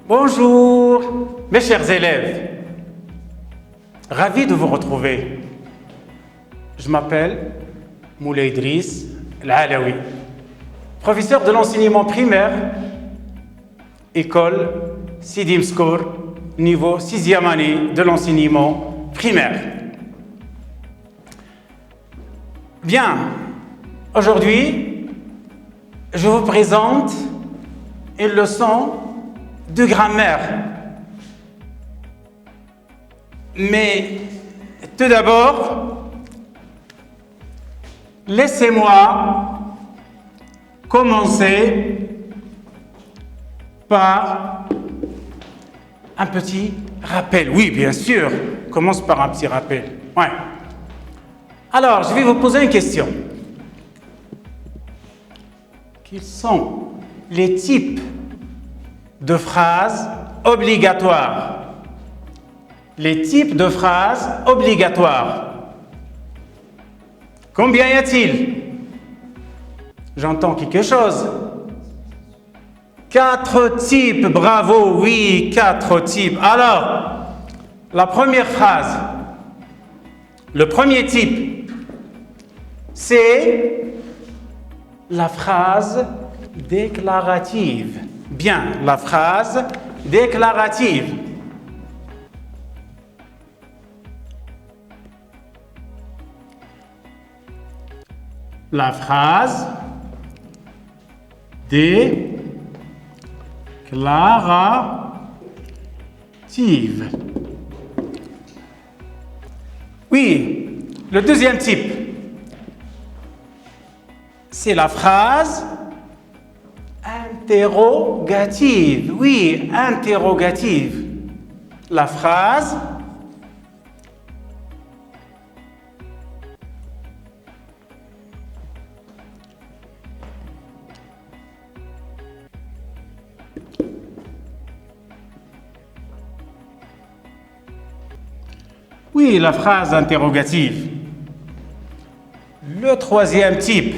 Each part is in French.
Bonjour, mes chers élèves. Ravi de vous retrouver. Je m'appelle Moulay Idriss Al-Alaoui, professeur de l'enseignement primaire, école Sidi Mskour, niveau 6e année de l'enseignement primaire. Bien, aujourd'hui, je vous présente une leçon de grammaire. Mais tout d'abord, laissez-moi commencer par un petit rappel. Oui, bien sûr, commence par un petit rappel. Ouais. Alors, je vais vous poser une question. Quels sont les types de phrases obligatoires? Les types de phrases obligatoires. Combien y a-t-il? J'entends quelque chose. 4 types, bravo, oui, 4 types. Alors, la première phrase, le premier type, c'est la phrase déclarative. Bien, la phrase déclarative. La phrase déclarative. Oui, le deuxième type, c'est la phrase interrogative. Oui, interrogative. La phrase Oui, la phrase interrogative. Le troisième type.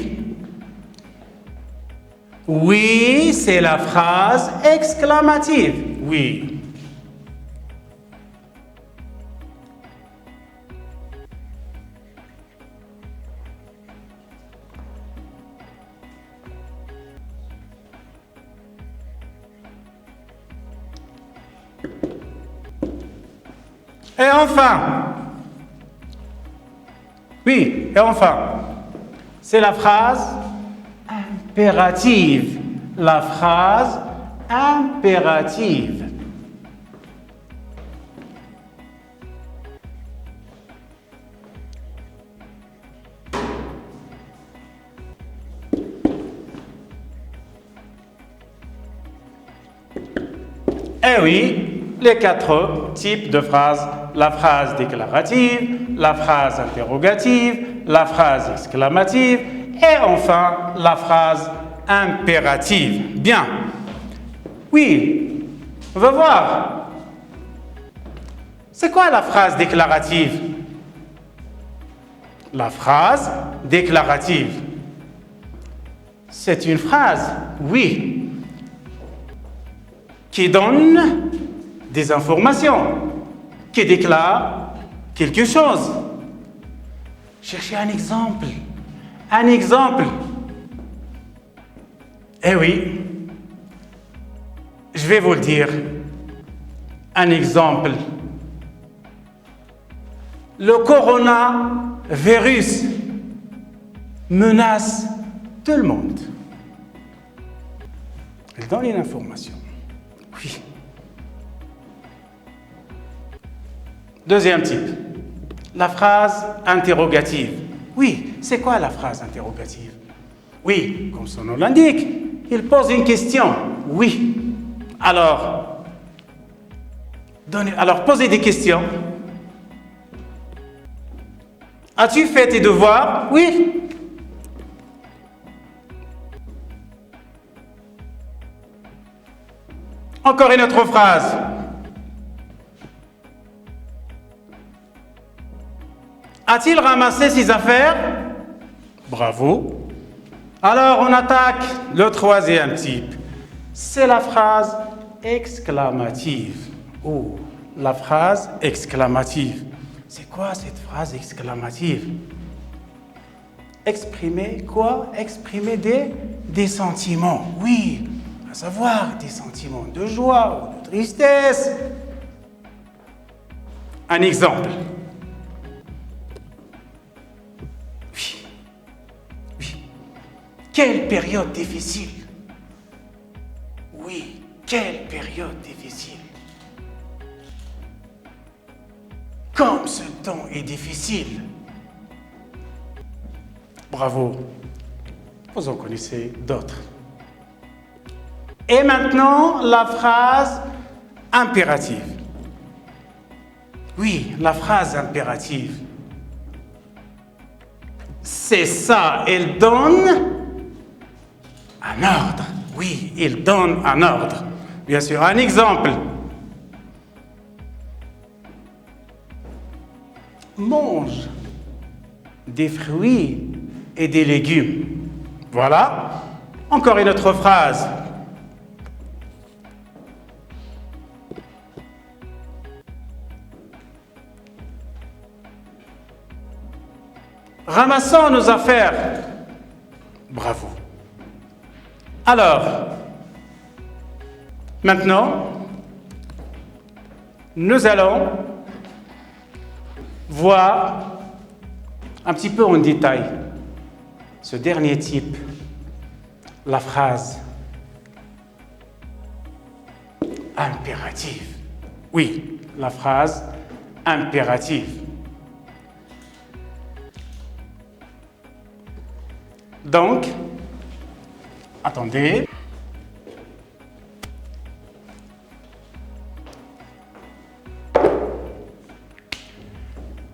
Oui, c'est la phrase exclamative. Oui. Et enfin, c'est la phrase impérative. La phrase impérative. Eh oui, les 4 types de phrases. La phrase déclarative, la phrase interrogative, la phrase exclamative et enfin la phrase impérative. Bien. Oui, on va voir. C'est quoi la phrase déclarative? La phrase déclarative, c'est une phrase, oui, qui donne des informations, qui déclare quelque chose. Cherchez un exemple. Un exemple. Eh oui, je vais vous le dire. Un exemple. Le coronavirus menace tout le monde. Elle donne une information. Oui. Deuxième type, la phrase interrogative. Oui, c'est quoi la phrase interrogative? Oui, comme son nom l'indique, il pose une question. Oui. Alors, posez des questions. As-tu fait tes devoirs? Oui. Encore une autre phrase. A-t-il ramassé ses affaires? Bravo. Alors, on attaque le troisième type. C'est la phrase exclamative. Oh, la phrase exclamative. C'est quoi cette phrase exclamative? Exprimer quoi? Exprimer des sentiments. Oui, à savoir des sentiments de joie ou de tristesse. Un exemple. Oui. Oui. Quelle période difficile. Oui, quelle période difficile. Comme ce temps est difficile. Bravo. Vous en connaissez d'autres. Et maintenant, la phrase impérative. Oui, la phrase impérative. C'est ça, elle donne un ordre. Oui, il donne un ordre. Bien sûr, un exemple. Mange des fruits et des légumes. Voilà. Encore une autre phrase. Ramassons nos affaires. Bravo. Alors, maintenant, nous allons voir un petit peu en détail ce dernier type, la phrase impérative. Oui, la phrase impérative. Donc, attendez.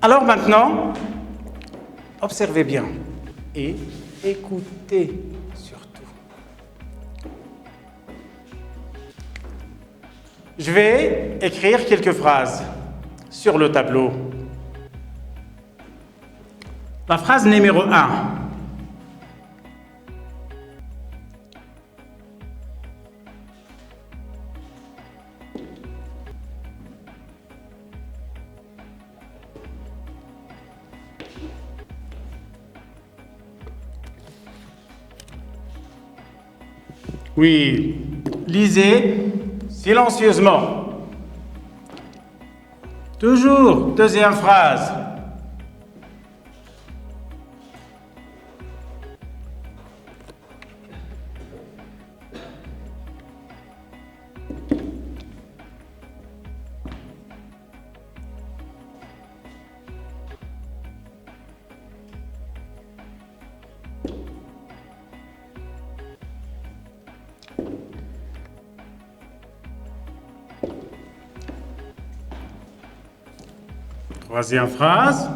Alors maintenant, observez bien et écoutez surtout. Je vais écrire quelques phrases sur le tableau. La phrase numéro 1. Oui, lisez silencieusement. Toujours, deuxième phrase. Troisième phrase.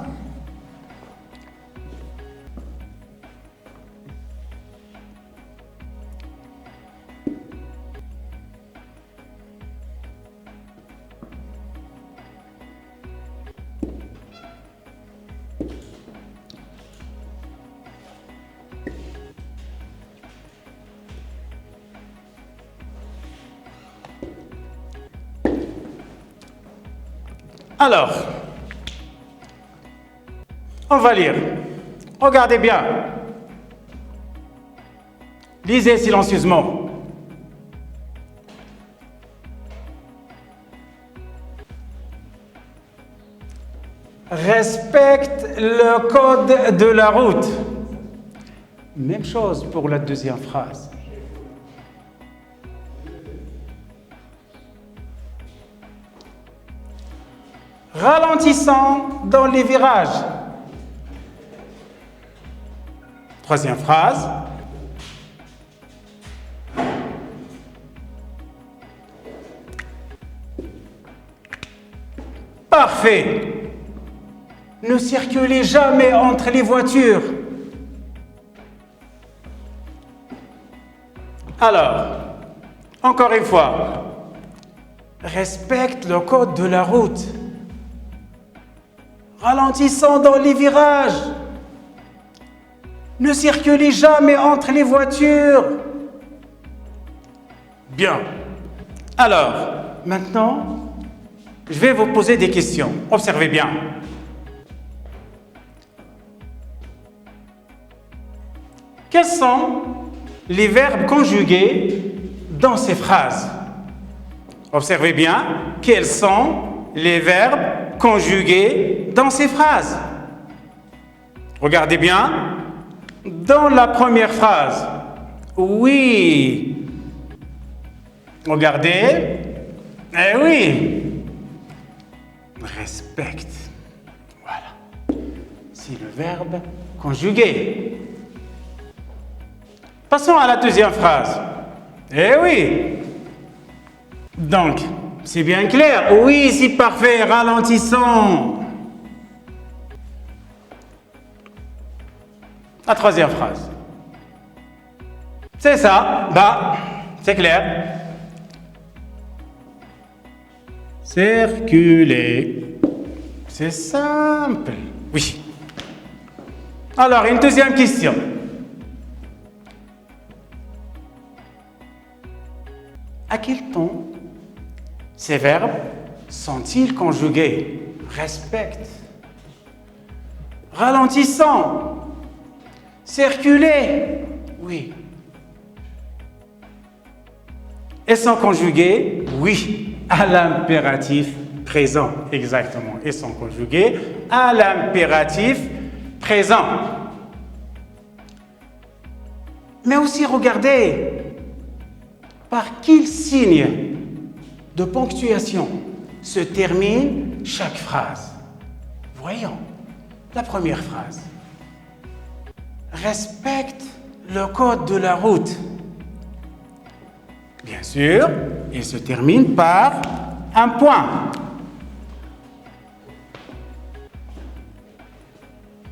Alors, on va lire. Regardez bien. Lisez silencieusement. Respecte le code de la route. Même chose pour la deuxième phrase. Ralentissant dans les virages. Troisième phrase. Parfait. Ne circulez jamais entre les voitures. Alors, encore une fois, respecte le code de la route. Ralentissant dans les virages. Ne circulez jamais entre les voitures. Bien. Alors, maintenant, je vais vous poser des questions. Observez bien. Quels sont les verbes conjugués dans ces phrases? Observez bien, quels sont les verbes conjugués dans ces phrases? Regardez bien, dans la première phrase, oui. Regardez, eh oui. Respecte. Voilà. C'est le verbe conjugué. Passons à la deuxième phrase. Eh oui. Donc, c'est bien clair. Oui, c'est parfait. Ralentissons. La troisième phrase. C'est ça. Bah, c'est clair. Circuler. C'est simple. Oui. Alors, une deuxième question. À quel temps ces verbes sont-ils conjugués? Respecte, ralentissant, circuler, oui. Ils sont conjugués, oui, à l'impératif présent, exactement. Ils sont conjugués à l'impératif présent. Mais aussi, regardez, par quel signe de ponctuation se termine chaque phrase? Voyons, la première phrase. Respecte le code de la route. Bien sûr, il se termine par un point.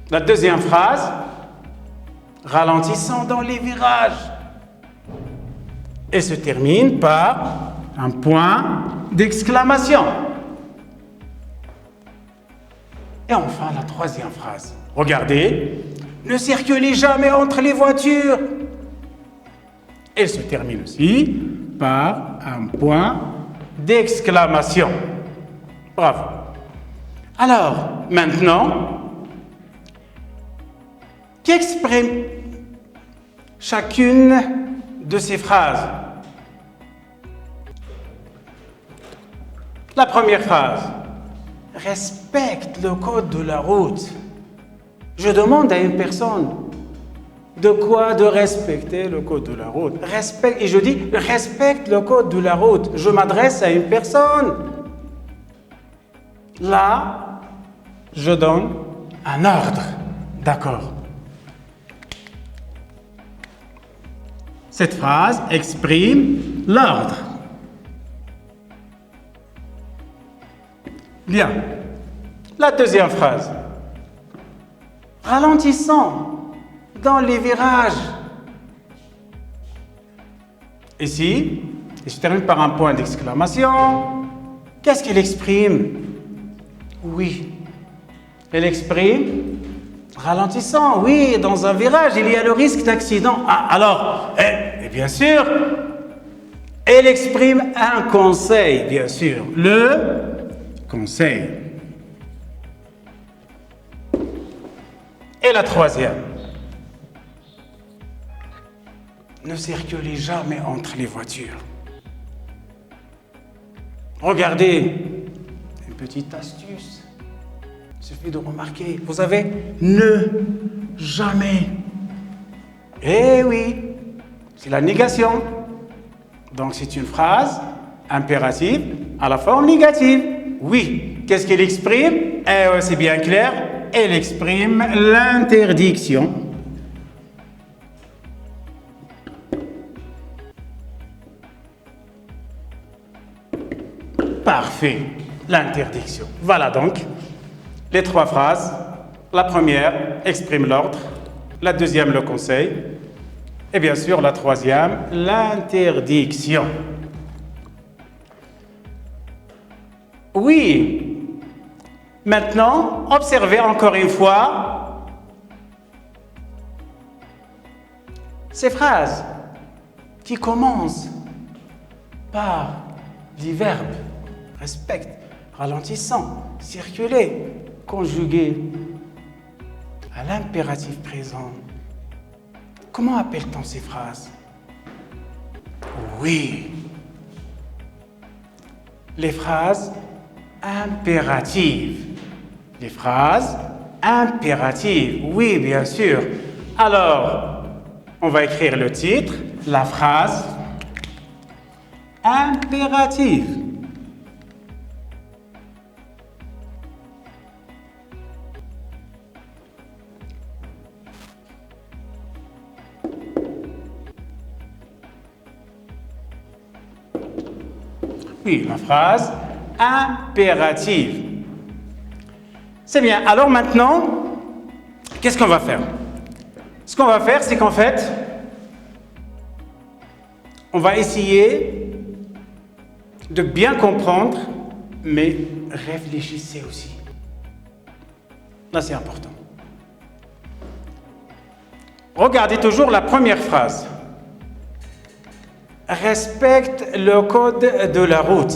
La deuxième phrase, ralentissant dans les virages. Et se termine par un point d'exclamation. Et enfin, la troisième phrase. Regardez, ne circulez jamais entre les voitures. Elle se termine aussi par un point d'exclamation. Bravo. Alors, maintenant, qu'exprime chacune de ces phrases? La première phrase, respecte le code de la route. Je demande à une personne de quoi de respecter le code de la route. Respecte, et je dis respecte le code de la route. Je m'adresse à une personne. Là, je donne un ordre. D'accord. Cette phrase exprime l'ordre. Bien. La deuxième phrase. Ralentissons dans les virages. Ici, il se termine par un point d'exclamation. Qu'est-ce qu'il exprime? Oui. Elle exprime ralentissant. Oui, dans un virage, il y a le risque d'accident. Ah, alors, et bien sûr, elle exprime un conseil, bien sûr. Le conseil. Et la troisième. Ne circulez jamais entre les voitures. Regardez, une petite astuce. Il suffit de remarquer. Vous avez ne jamais. Eh oui, c'est la négation. Donc c'est une phrase impérative à la forme négative. Oui. Qu'est-ce qu'elle exprime? Eh, c'est bien clair. Elle exprime l'interdiction. Parfait. L'interdiction. Voilà donc les trois phrases. La première exprime l'ordre. La deuxième, le conseil. Et bien sûr, la troisième, l'interdiction. Oui. Maintenant, observez encore une fois ces phrases qui commencent par les verbes. Respecte, ralentissant, circuler, conjugué à l'impératif présent. Comment appelle-t-on ces phrases? Oui, les phrases impératives. Les phrases impératives, oui, bien sûr. Alors, on va écrire le titre, la phrase impérative. Oui, la phrase impérative. C'est bien. Alors maintenant, qu'est-ce qu'on va faire? Ce qu'on va faire, c'est qu'en fait, on va essayer de bien comprendre, mais réfléchissez aussi. Là, c'est important. Regardez toujours la première phrase. Respecte le code de la route.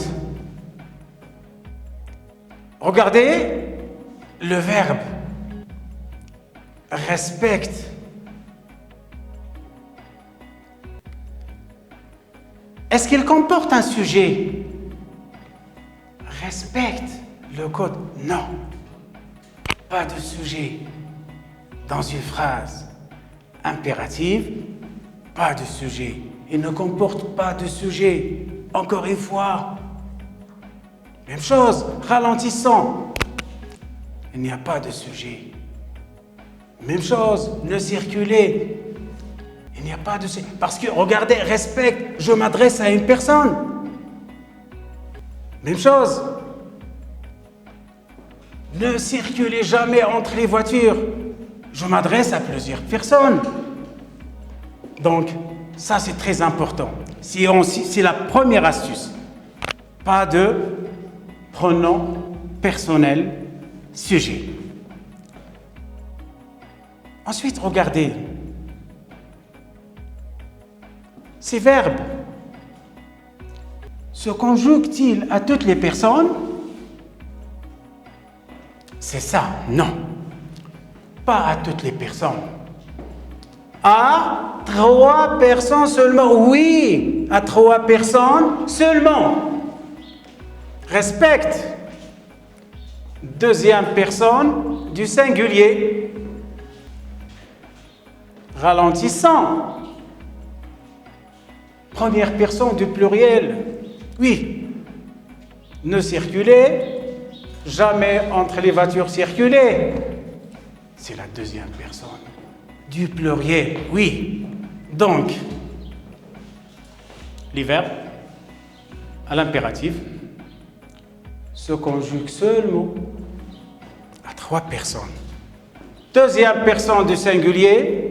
Regardez le verbe. Respecte. Est-ce qu'il comporte un sujet? Respecte le code. Non. Pas de sujet. Dans une phrase impérative, pas de sujet. Il ne comporte pas de sujet. Encore une fois. Même chose, ralentissant. Il n'y a pas de sujet. Même chose, ne circuler. Il n'y a pas de sujet. Parce que, regardez, respecte, je m'adresse à une personne. Même chose. Ne circulez jamais entre les voitures. Je m'adresse à plusieurs personnes. Donc, ça, c'est très important. C'est la première astuce. Pas de pronom personnel sujet. Ensuite, regardez. Ces verbes se conjuguent-ils à toutes les personnes? C'est ça, non. Pas à toutes les personnes. À 3 personnes seulement. Oui, à 3 personnes seulement. Respecte. Deuxième personne du singulier. Ralentissant. Première personne du pluriel. Oui. Ne circulez jamais entre les voitures circuler. C'est la deuxième personne. Du pluriel, oui. Donc, les verbes à l'impératif se conjuguent seulement à 3 personnes. Deuxième personne du singulier.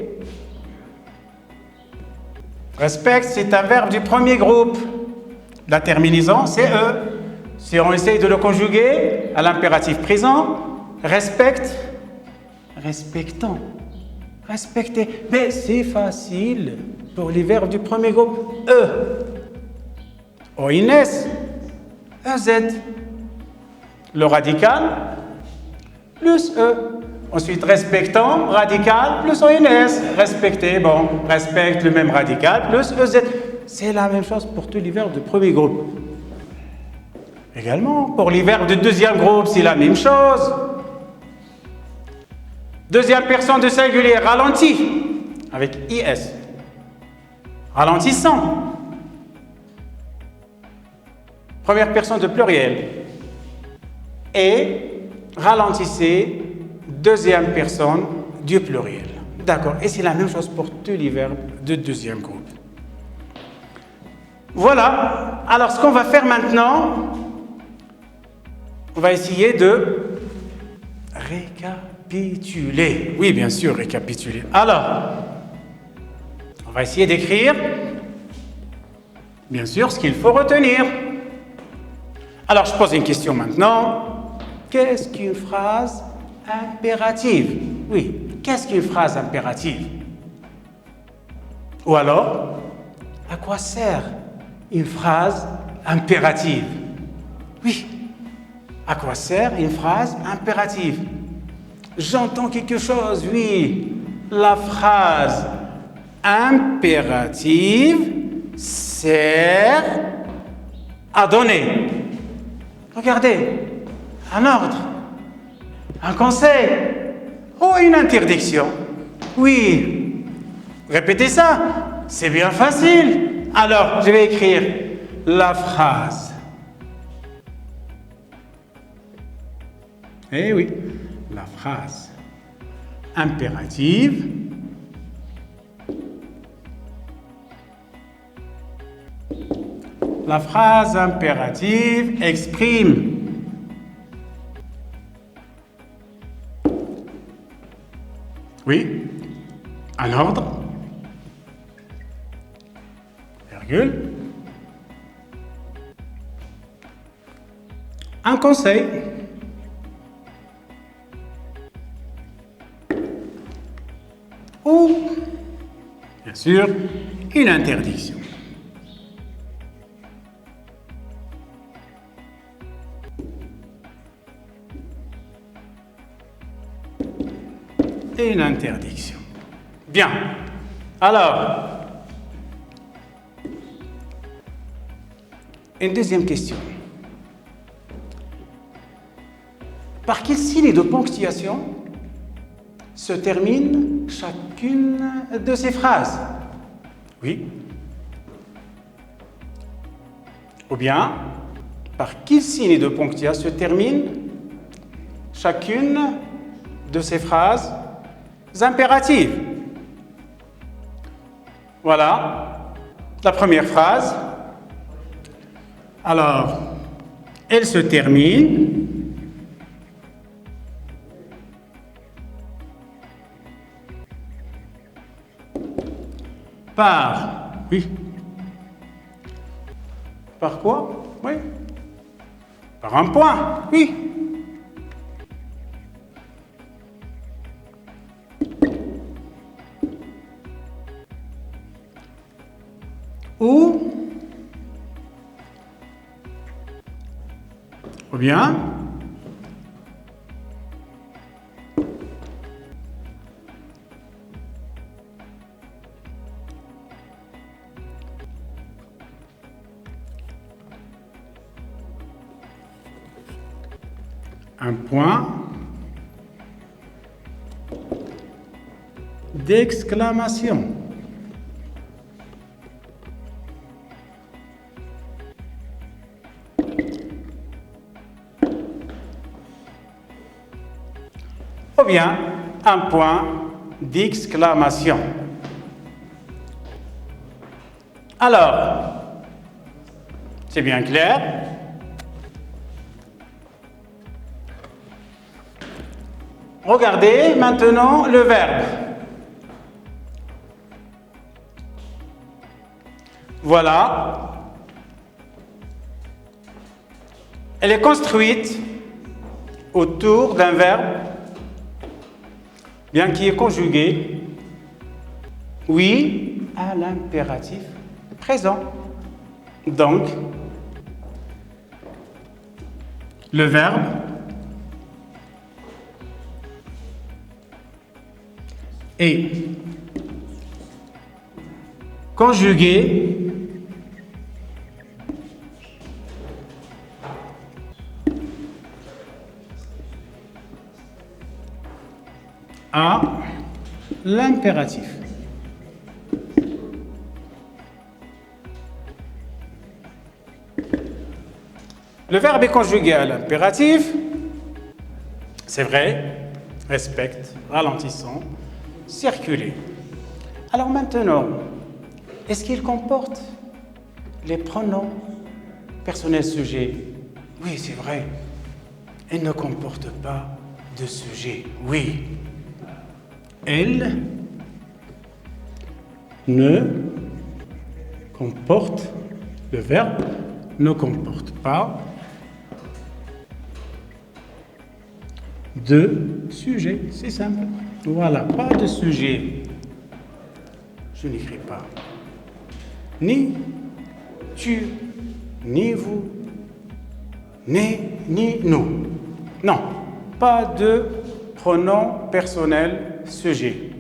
Respecte, c'est un verbe du premier groupe. La terminaison, c'est eux. Si on essaye de le conjuguer à l'impératif présent, respecte, respectant. Respecter. Mais c'est facile pour les verbes du premier groupe. OINS, EZ. Le radical plus E. Ensuite, respectant, radical plus OINS. Respecter, bon, respecte le même radical plus EZ. C'est la même chose pour tous les verbes du premier groupe. Également, pour les verbes du deuxième groupe, c'est la même chose. Deuxième personne du singulier, ralenti, avec IS. Ralentissant. Première personne de pluriel. Et ralentissez, deuxième personne du pluriel. D'accord. Et c'est la même chose pour tous les verbes de deuxième groupe. Voilà. Alors, ce qu'on va faire maintenant, on va essayer de récapituler. Oui, bien sûr, récapituler. Alors, on va essayer d'écrire, bien sûr, ce qu'il faut retenir. Alors, je pose une question maintenant. Qu'est-ce qu'une phrase impérative? Oui, qu'est-ce qu'une phrase impérative? Ou alors, à quoi sert une phrase impérative. Oui. À quoi sert une phrase impérative? J'entends quelque chose, oui. La phrase impérative sert à donner. Regardez, un ordre, un conseil ou une interdiction. Oui. Répétez ça, c'est bien facile. Alors, je vais écrire la phrase. Eh oui, la phrase impérative exprime oui, un ordre, virgule, un conseil, ou, bien sûr, une interdiction. Et une interdiction. Bien. Alors, une deuxième question. Par quel signe de ponctuation se termine chacune de ces phrases? Oui. Ou bien, par quel signe de ponctuation se termine chacune de ces phrases impératives? Voilà la première phrase. Alors, elle se termine par, oui, par quoi? Oui, par un point, oui. Ou bien un point d'exclamation. Ou bien un point d'exclamation. Alors, c'est bien clair? Regardez maintenant le verbe. Voilà. Elle est construite autour d'un verbe, bien qui est conjugué, oui, à l'impératif présent. Donc, le verbe est conjugué à l'impératif. Le verbe est conjugué à l'impératif, c'est vrai, respecte, ralentissant, circuler. Alors maintenant, est-ce qu'il comporte les pronoms personnels sujets? Oui, c'est vrai. Il ne comporte pas de sujet. Oui. Elle ne comporte, le verbe ne comporte pas de sujet. C'est simple. Voilà, pas de sujet. Je n'écris pas. Ni tu, ni vous, ni nous. Non, pas de pronom personnel sujet.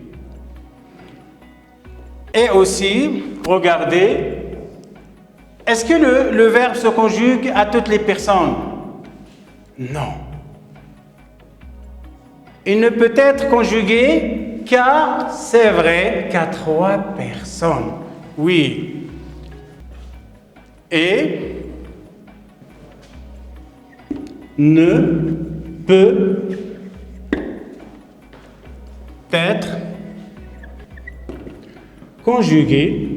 Et aussi, regardez, est-ce que le verbe se conjugue à toutes les personnes? Non. Il ne peut être conjugué qu'à, c'est vrai, qu'à 3 personnes. Oui. Et ne peut être conjugué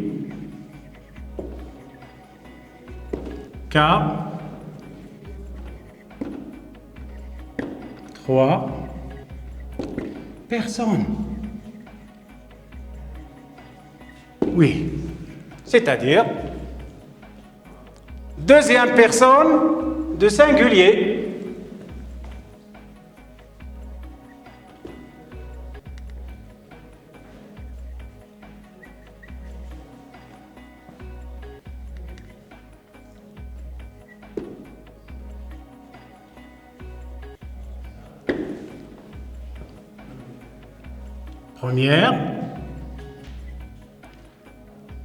qu'à 3 personnes. Oui, c'est-à-dire deuxième personne de singulier. Première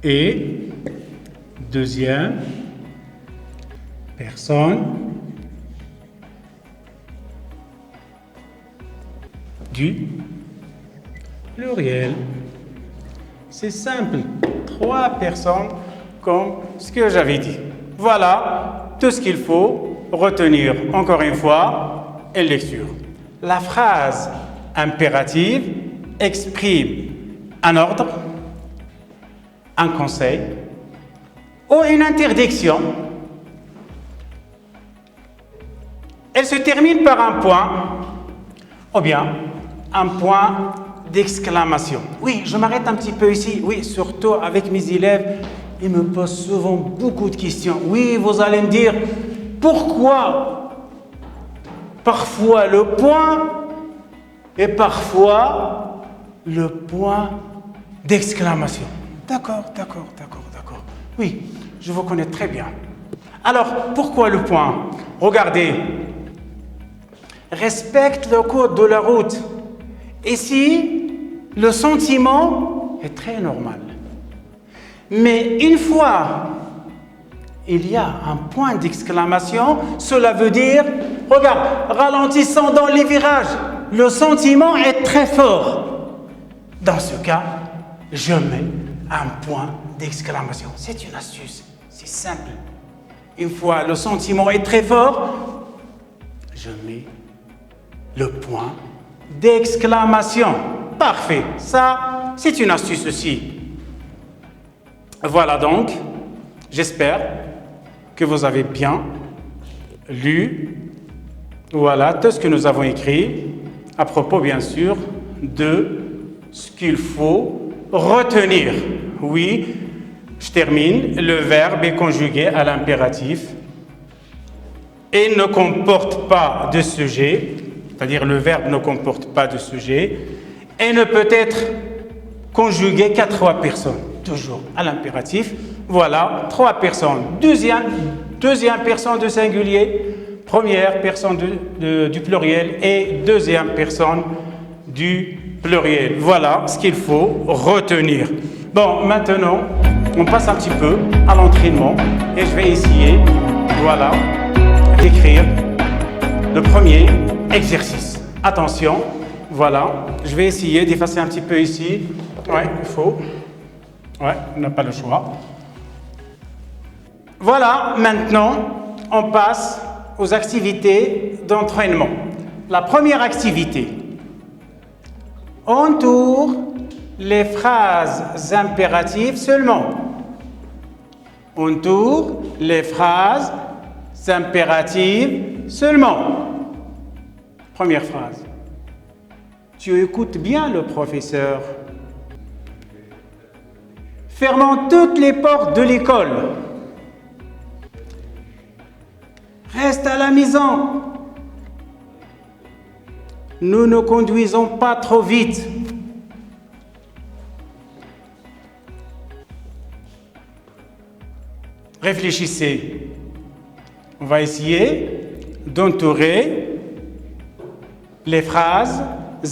et deuxième personne du pluriel. C'est simple, 3 personnes comme ce que j'avais dit. Voilà tout ce qu'il faut retenir encore une fois en lecture. La phrase impérative exprime un ordre, un conseil ou une interdiction. Elle se termine par un point ou bien un point d'exclamation. Oui, je m'arrête un petit peu ici. Oui, surtout avec mes élèves, ils me posent souvent beaucoup de questions. Oui, vous allez me dire, pourquoi parfois le point et parfois le point d'exclamation? D'accord. Oui, je vous connais très bien. Alors, pourquoi le point? Regardez, respecte le code de la route. Ici, le sentiment est très normal. Mais une fois il y a un point d'exclamation, cela veut dire, regarde, ralentissons dans les virages. Le sentiment est très fort. Dans ce cas, je mets un point d'exclamation. C'est une astuce, c'est simple. Une fois le sentiment est très fort, je mets le point d'exclamation. Parfait, ça, c'est une astuce aussi. Voilà donc, j'espère que vous avez bien lu, voilà, tout ce que nous avons écrit, à propos, bien sûr, de ce qu'il faut retenir. Oui, je termine. Le verbe est conjugué à l'impératif et ne comporte pas de sujet, c'est-à-dire le verbe ne comporte pas de sujet et ne peut être conjugué qu'à 3 personnes, toujours à l'impératif. Voilà, 3 personnes. Deuxième personne de singulier, première personne du pluriel et deuxième personne du pluriel. Voilà ce qu'il faut retenir. Bon, maintenant, on passe un petit peu à l'entraînement et je vais essayer, voilà, d'écrire le premier exercice. Attention, voilà, je vais essayer d'effacer un petit peu ici. Ouais, il faut. Ouais, on n'a pas le choix. Voilà, maintenant, on passe aux activités d'entraînement. La première activité, entoure les phrases impératives seulement. Entoure les phrases impératives seulement. Première phrase. Tu écoutes bien le professeur. Fermons toutes les portes de l'école. Reste à la maison. Nous ne conduisons pas trop vite. Réfléchissez. On va essayer d'entourer les phrases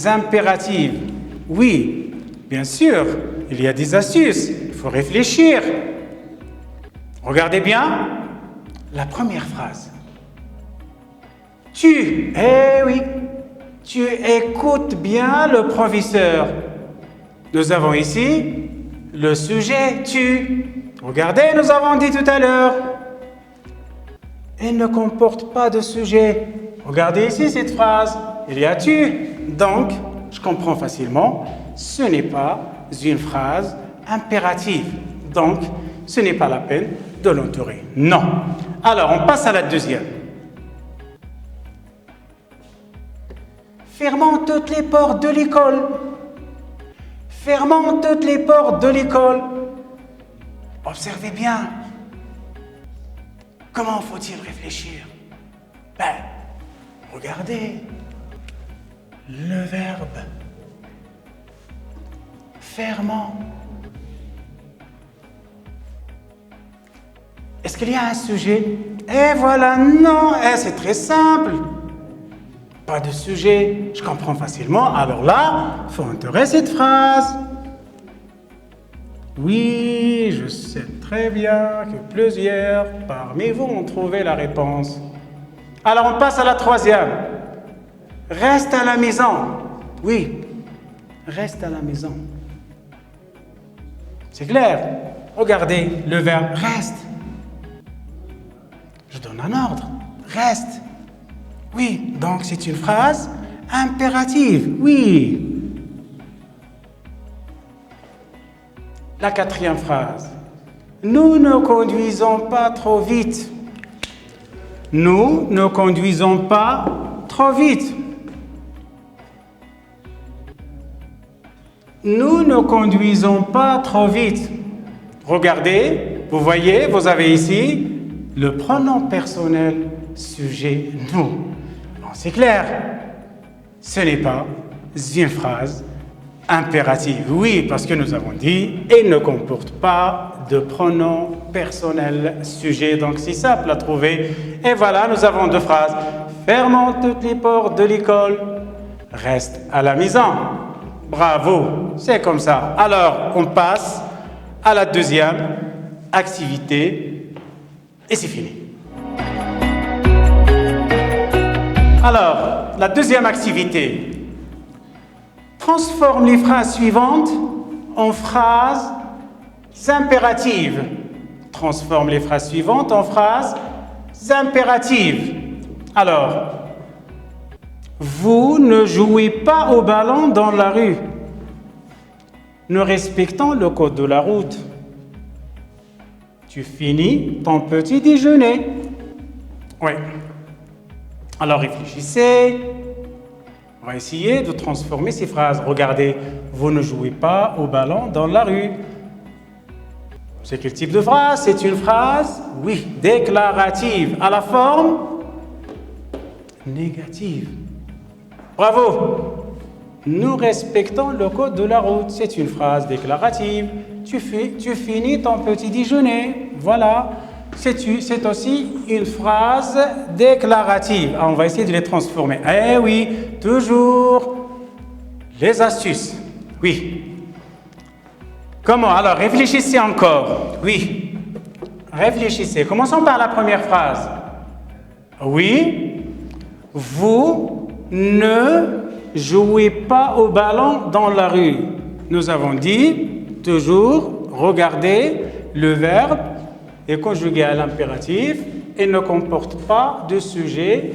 impératives. Oui, bien sûr, il y a des astuces. Il faut réfléchir. Regardez bien la première phrase. Oui, tu écoutes bien le professeur. Nous avons ici le sujet tu. Regardez, nous avons dit tout à l'heure. Elle ne comporte pas de sujet. Regardez ici cette phrase. Il y a tu. Donc, je comprends facilement, ce n'est pas une phrase impérative. Donc, ce n'est pas la peine de l'entourer. Non. Alors, on passe à la deuxième. Fermons toutes les portes de l'école. Fermons toutes les portes de l'école. Observez bien. Comment faut-il réfléchir? Regardez. Le verbe. Fermons. Est-ce qu'il y a un sujet? Et voilà, non, c'est très simple. Pas de sujet, je comprends facilement. Alors là, il faut entourer cette phrase. Oui, je sais très bien que plusieurs parmi vous ont trouvé la réponse. Alors on passe à la troisième. Reste à la maison. Oui, reste à la maison. C'est clair. Regardez le verbe reste. Je donne un ordre. Reste. Oui, donc c'est une phrase impérative. Oui. La quatrième phrase. Nous ne conduisons pas trop vite. Nous ne conduisons pas trop vite. Nous ne conduisons pas trop vite. Regardez, vous voyez, vous avez ici le pronom personnel sujet nous. Bon, c'est clair. Ce n'est pas une phrase impérative. Oui, parce que nous avons dit, elle ne comporte pas de pronom personnel sujet. Donc, c'est simple à trouver. Et voilà, nous avons deux phrases. Fermons toutes les portes de l'école. Reste à la maison. Bravo, c'est comme ça. Alors, on passe à la deuxième activité et c'est fini. Alors, la deuxième activité. Transforme les phrases suivantes en phrases impératives. Transforme les phrases suivantes en phrases impératives. Alors, vous ne jouez pas au ballon dans la rue. Nous respectons le code de la route. Tu finis ton petit déjeuner. Oui. Alors réfléchissez. On va essayer de transformer ces phrases. Regardez, vous ne jouez pas au ballon dans la rue. C'est quel type de phrase? C'est une phrase, oui, déclarative, à la forme négative. Bravo! Nous respectons le code de la route. C'est une phrase déclarative. Tu finis ton petit déjeuner. Voilà. C'est aussi une phrase déclarative. On va essayer de les transformer. Eh oui, toujours les astuces. Oui. Comment? Alors, réfléchissez encore. Oui. Réfléchissez. Commençons par la première phrase. Oui. Vous ne jouez pas au ballon dans la rue. Nous avons dit, toujours, regardez le verbe est conjugué à l'impératif et ne comporte pas de sujet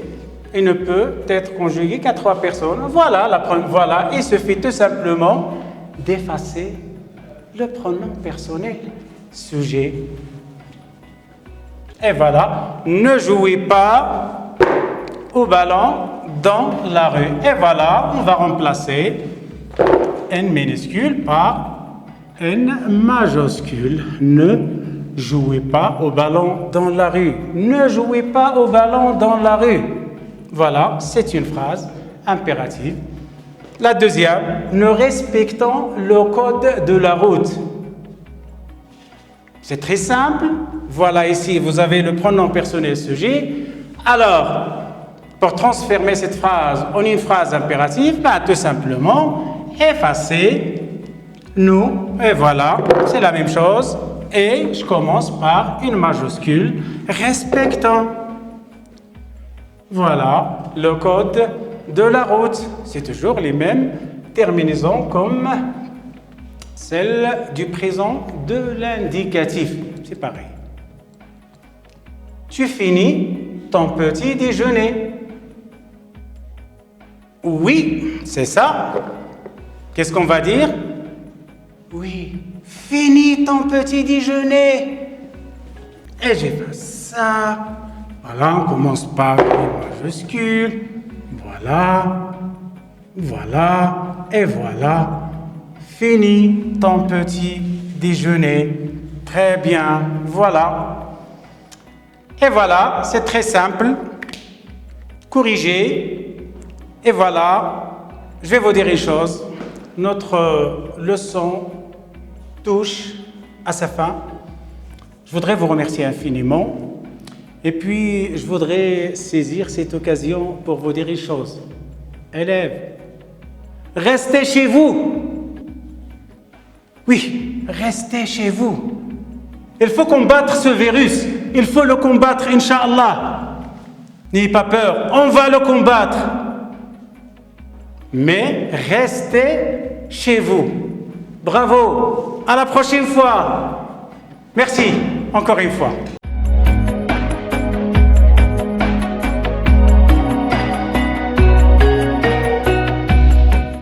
et ne peut être conjugué qu'à 3 personnes. Voilà, il suffit tout simplement d'effacer le pronom personnel, sujet. Et voilà, ne jouez pas au ballon dans la rue. Et voilà, on va remplacer N minuscule par N majuscule. Ne jouez pas au ballon dans la rue. Ne jouez pas au ballon dans la rue. Voilà, c'est une phrase impérative. La deuxième, nous respectons le code de la route. C'est très simple. Voilà ici, vous avez le pronom personnel sujet. Alors, pour transformer cette phrase en une phrase impérative, tout simplement, effacer nous, et voilà, c'est la même chose. Et je commence par une majuscule respectant. Voilà le code de la route. C'est toujours les mêmes terminaisons comme celle du présent de l'indicatif. C'est pareil. Tu finis ton petit déjeuner. Oui, c'est ça. Qu'est-ce qu'on va dire? Oui, finis ton petit déjeuner. Et j'ai fait ça. Voilà, on commence par une majuscule. Voilà, voilà, et voilà. Finis ton petit déjeuner. Très bien, voilà. Et voilà, c'est très simple. Corriger. Et voilà, je vais vous dire une chose. Notre leçon touche à sa fin. Je voudrais vous remercier infiniment. Et puis, je voudrais saisir cette occasion pour vous dire une chose. Élèves, restez chez vous. Oui, restez chez vous. Il faut combattre ce virus. Il faut le combattre, Inch'Allah. N'ayez pas peur, on va le combattre. Mais restez chez vous. Bravo. À la prochaine fois. Merci encore une fois.